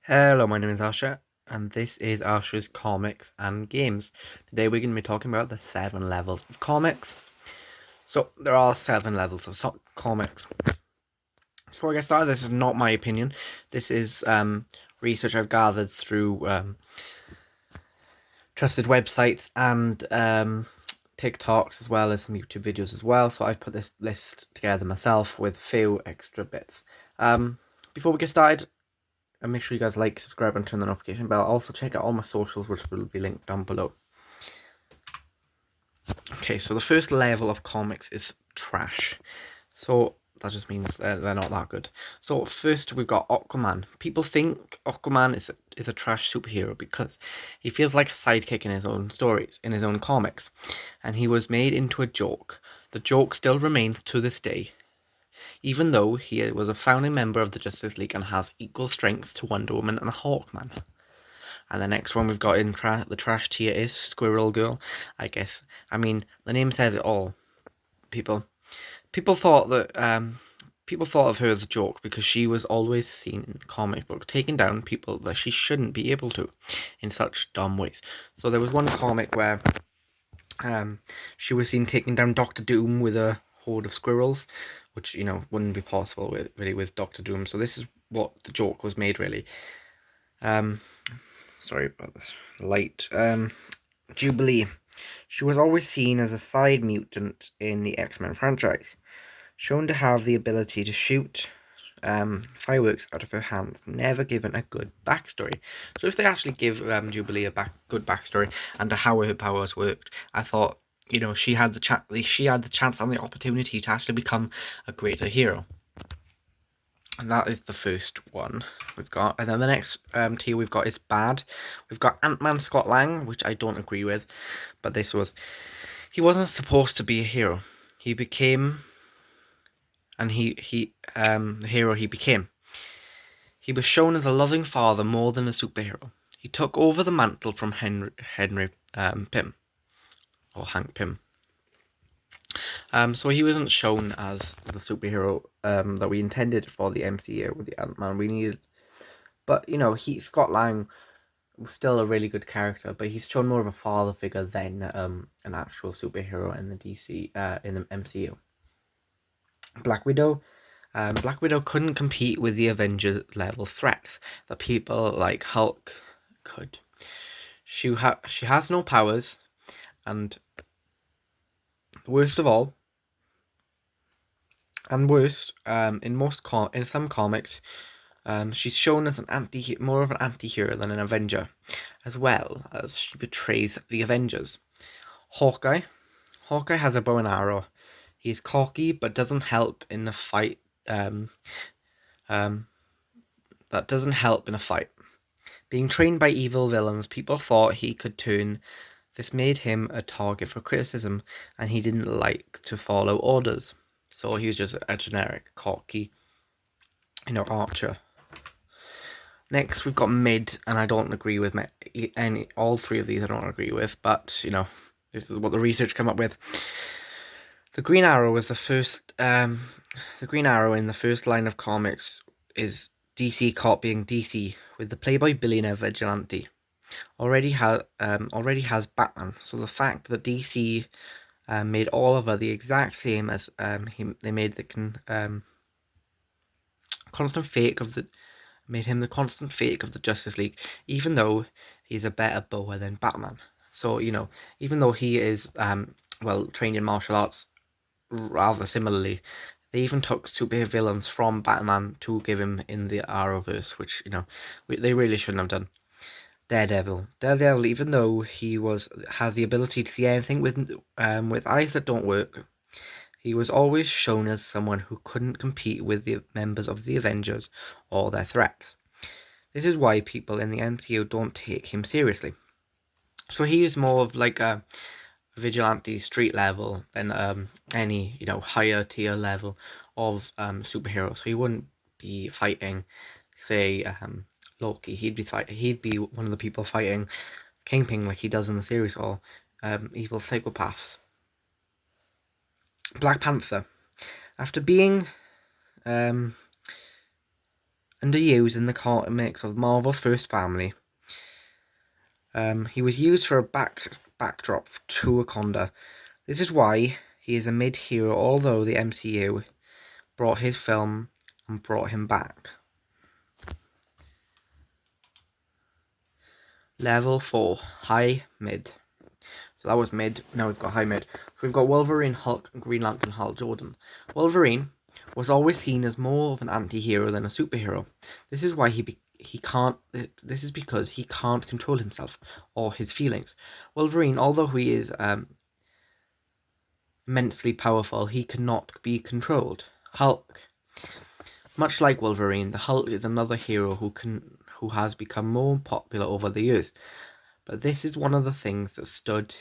Hello, my name is Asher, and this is Asher's Comics and Games. Today we're going to be talking about the 7 levels of comics. So, there are 7 levels of comics. Before I get started, this is not my opinion. This is research I've gathered through trusted websites and TikToks, as well as some YouTube videos as well. So I've put this list together myself with a few extra bits. Before we get started, and make sure you guys like, subscribe, and turn the notification bell. Also, check out all my socials, which will be linked down below. Okay, so the first level of comics is trash. So that just means they're not that good. So first we've got Aquaman. People think Aquaman is a trash superhero because he feels like a sidekick in his own stories, in his own comics, and he was made into a joke. The joke still remains to this day, even though he was a founding member of the Justice League and has equal strength to Wonder Woman and Hawkman. And the next one we've got in the trash tier is Squirrel Girl. I guess. I mean, the name says it all. People, people thought that people thought of her as a joke because she was always seen in the comic book taking down people that she shouldn't be able to, in such dumb ways. So there was one comic where she was seen taking down Doctor Doom with a horde of squirrels, which wouldn't be possible with Doctor Doom. So this is what the joke was made really. Sorry about this light. Jubilee. She was always seen as a side mutant in the X-Men franchise, shown to have the ability to shoot fireworks out of her hands, never given a good backstory. So if they actually give Jubilee a good backstory and to how her powers worked, I thought she had the chance and the opportunity to actually become a greater hero. And that is the first one we've got. And then the next tier we've got is bad. We've got Ant-Man Scott Lang, which I don't agree with. But he wasn't supposed to be a hero. He became, and the hero he became. He was shown as a loving father more than a superhero. He took over the mantle from Henry Pym, or Hank Pym. So he wasn't shown as the superhero that we intended for the MCU with the Ant-Man. We needed, but Scott Lang was still a really good character, but he's shown more of a father figure than an actual superhero in the in the MCU. Black Widow. Black Widow couldn't compete with the Avengers level threats that people like Hulk could. She has no powers, and worst of all, and worst, in some comics, she's shown as more of an anti-hero than an Avenger, as well as she betrays the Avengers. Hawkeye. Hawkeye has a bow and arrow. He's cocky, but doesn't help in a fight. That doesn't help in a fight. Being trained by evil villains, people thought he could turn. This made him a target for criticism, and he didn't like to follow orders. So he was just a generic, cocky, archer. Next, we've got Mid, and I don't agree with all three of these. I don't agree with, but this is what the research came up with. The Green Arrow was the first. The Green Arrow in the first line of comics is DC copying DC with the Playboy billionaire vigilante. Already has Batman. So the fact that DC made Oliver the exact same as they made the constant fake of the made him the constant fake of the Justice League, even though he's a better bower than Batman. So even though he is trained in martial arts rather similarly, they even took super villains from Batman to give him in the Arrowverse, which they really shouldn't have done. Daredevil, even though he has the ability to see anything with eyes that don't work, he was always shown as someone who couldn't compete with the members of the Avengers or their threats. This is why people in the MCU don't take him seriously. So he is more of like a vigilante street level than any higher tier level of superhero. So he wouldn't be fighting, say, Loki. He'd be one of the people fighting Kingpin like he does in the series, or evil psychopaths. Black Panther. After being Underused in the comics of Marvel's first family. He was used for a backdrop to Wakanda. This is why he is a mid-hero, although the MCU brought his film and brought him back. Level 4, high mid. So that was mid, now we've got high mid. So we've got Wolverine, Hulk, and Green Lantern, Hal Jordan. Wolverine was always seen as more of an anti-hero than a superhero. This is why this is because he can't control himself or his feelings. Wolverine, although he is immensely powerful, he cannot be controlled. Hulk, much like Wolverine, the Hulk is another hero who has become more popular over the years. But this is one of the things that stood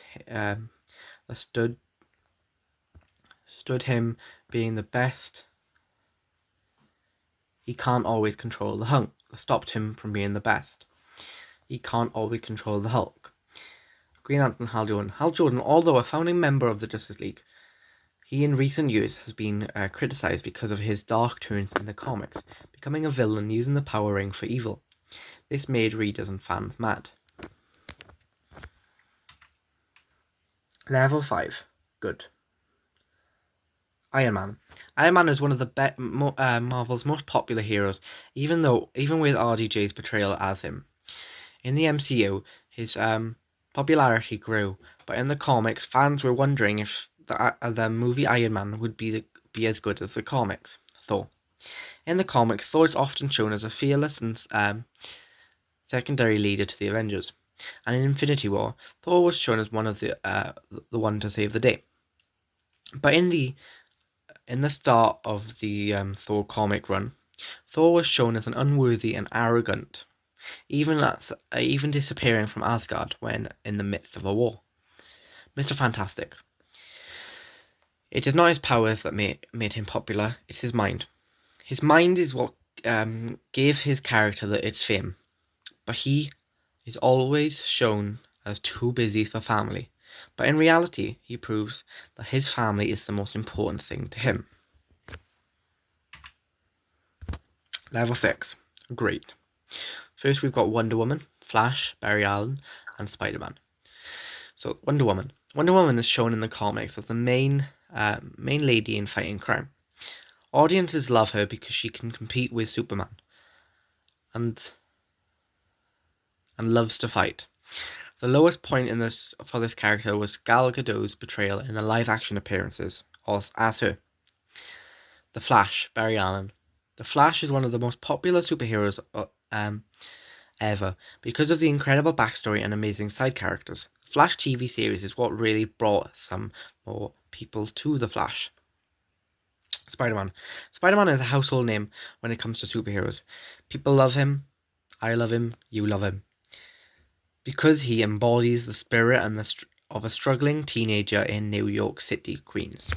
him being the best. He can't always control the Hulk. That stopped him from being the best. He can't always control the Hulk. Green Lantern, Hal Jordan. Hal Jordan, although a founding member of the Justice League, he in recent years has been criticised because of his dark turns in the comics, becoming a villain using the power ring for evil. This made readers and fans mad. Level 5. Good. Iron Man. Iron Man is one of the Marvel's most popular heroes, even with RDJ's portrayal as him. In the MCU, his popularity grew, but in the comics, fans were wondering if the movie Iron Man would be as good as the comics. Thor. In the comics, Thor is often shown as a fearless and secondary leader to the Avengers, and in Infinity War, Thor was shown as one of the one to save the day. But in the start of the Thor comic run, Thor was shown as an unworthy and arrogant, even disappearing from Asgard when in the midst of a war. Mr. Fantastic. It is not his powers that made him popular, it's his mind. His mind is what gave his character its fame, but he is always shown as too busy for family. But in reality, he proves that his family is the most important thing to him. Level 6. Great. First, we've got Wonder Woman, Flash, Barry Allen, and Spider-Man. So, Wonder Woman. Wonder Woman is shown in the comics as the main lady in fighting crime. Audiences love her because she can compete with Superman and loves to fight. The lowest point for this character was Gal Gadot's portrayal in the live-action appearances as her. The Flash, Barry Allen. The Flash is one of the most popular superheroes ever because of the incredible backstory and amazing side characters. Flash TV series is what really brought some more people to the Flash. Spider-Man. Spider-Man is a household name when it comes to superheroes. People love him. I love him. You love him. Because he embodies the spirit of a struggling teenager in New York City, Queens.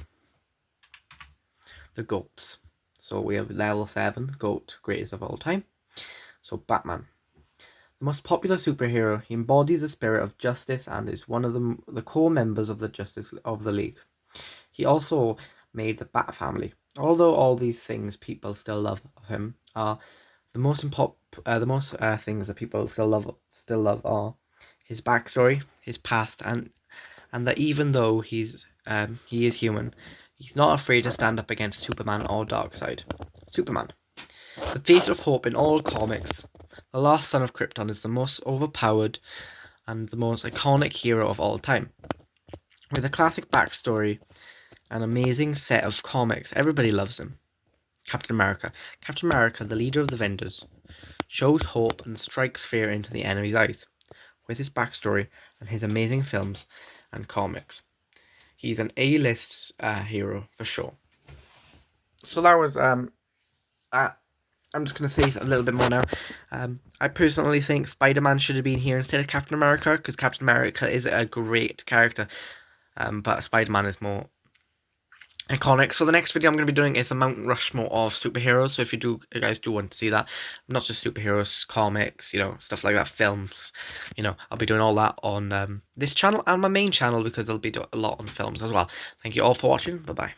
The GOATs. So we have level 7, GOAT, greatest of all time. So Batman. The most popular superhero, he embodies the spirit of justice and is one of the core members of the League. He also made the Bat family. Although all these things people still love of him are the most things that people still love are his backstory, his past, and that even though he is human, he's not afraid to stand up against Superman or Darkseid. Superman. The face of hope in all comics, the last son of Krypton is the most overpowered and the most iconic hero of all time. With a classic backstory, an amazing set of comics, everybody loves him. Captain America. Captain America, the leader of the Avengers, shows hope and strikes fear into the enemy's eyes. With his backstory and his amazing films and comics, he's an A-list hero for sure. So that was I'm just going to say a little bit more now. I personally think Spider-Man should have been here instead of Captain America, because Captain America is a great character, but Spider-Man is more iconic. So the next video I'm going to be doing is a Mount Rushmore of superheroes. So if you guys do want to see that, not just superheroes, comics, stuff like that, films, I'll be doing all that on this channel and my main channel, because there'll be a lot on films as well. Thank you all for watching. Bye bye.